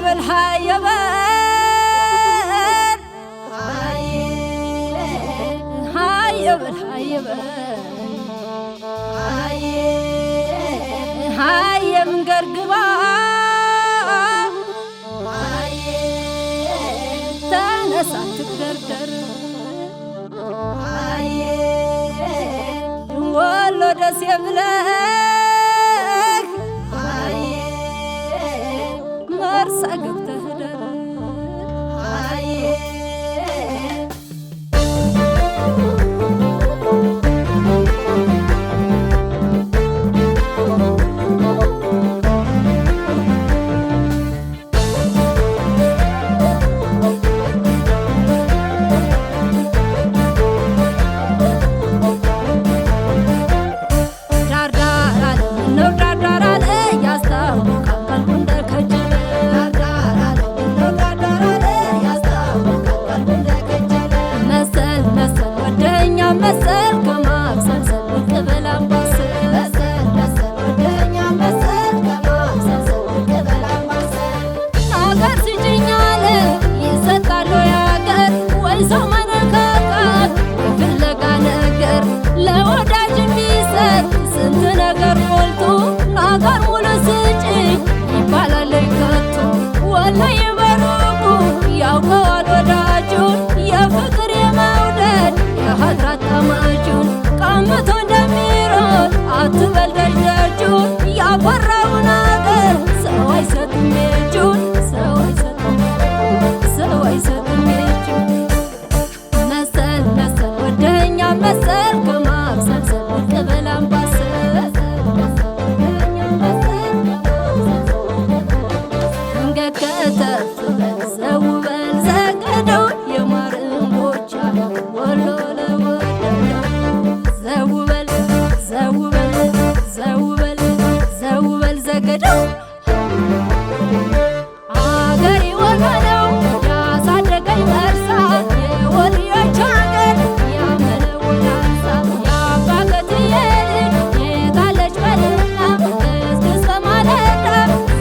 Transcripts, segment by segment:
በል ሃየ በል ሃየ በል ሃየ በል ሃየ መንገድ ግባ ተነሳ ትግደርደር ወሎ ደሴ ብለህ መርሳ ገብተህ ደር መሰል ከማብሰልሰል ቅበል አምባሰል መሰል ወደኛ መሰል ከማብሰልሰል ቅበል አምባሰል አገር ስጭኛለ ይሰጣል ያገር ወይ ሰው መነካካት የፍለጋ ነገር ለወዳጅ የሚሰጥ ስንት ነገር ሞልቶ አገር ሙሉ ስጭኝ ይባላል ከቶ ወላሂ በሩቁ ያውቀዋል ወዳጁን የፍቅር የመውደድ የሀድራት ጠማጁን ቀምቶ እንደሚሮጥ አትበል ደጅደጁን ያፈራውን አገር ሰው አይሰጥም የእጁን ሰው አይሰጥም የእጁን መሰል ወደኛ መሰል ከማብሰልሰል ቅበል አምባሰል መንገድ ከተፍ በል ዘው በል ዘገደው የማር እንቦቻ ወሎ ዘገደው አገሬ ወሎ ነው ያሳደገኝ መርሳ የወልዮች አገር ያመለው ወላንሳ የአባገትዬ ልጅ የታለች በልና እስክስ በማለዳ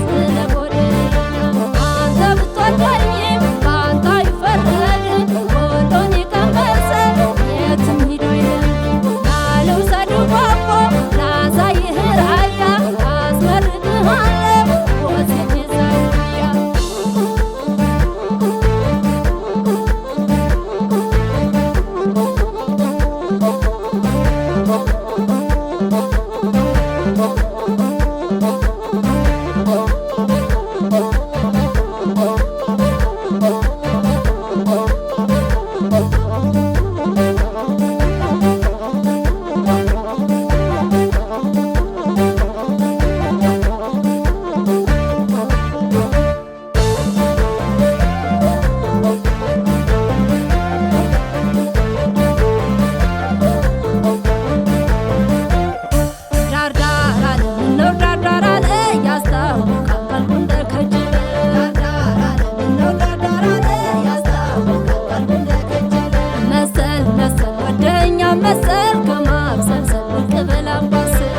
ስለ ጎደና አንተ ብትወደኝም በአንተ አይፈረድ ወሎን ከመርሰ የትም ሂዶ ይለምድ ላልውሰድ ጓጓ ላሳይህ ራያ መሰል ከማብሰልሰል ቅበል አምባሰል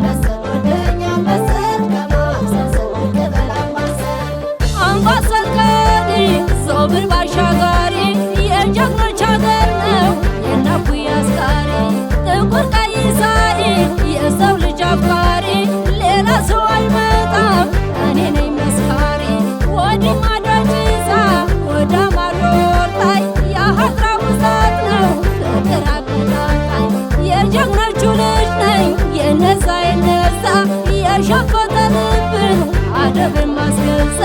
መሰል ወደኛ መሰል ከማብሰልሰል ቅበል አምባሰል አምባሰል ከዲ ዞብል ባሻጋሪ የጀግኖች አገር ነው የናኩያ አስካሪ ጥቁር ቀይ ሳሪ የሰው ልጅ አፍቃሪ ሌላ ሰው አይመጣም እኔ ነኝ መስካሪ ወዲህ ማዶ ጭሳ ወደ ማዶ ወርታይ የሀድራው እሳት ነው ፍቅር የጀግኖቹ ልጅ ነኝ የነዛ የሸፈተ ልብን አደብ ማስገዛ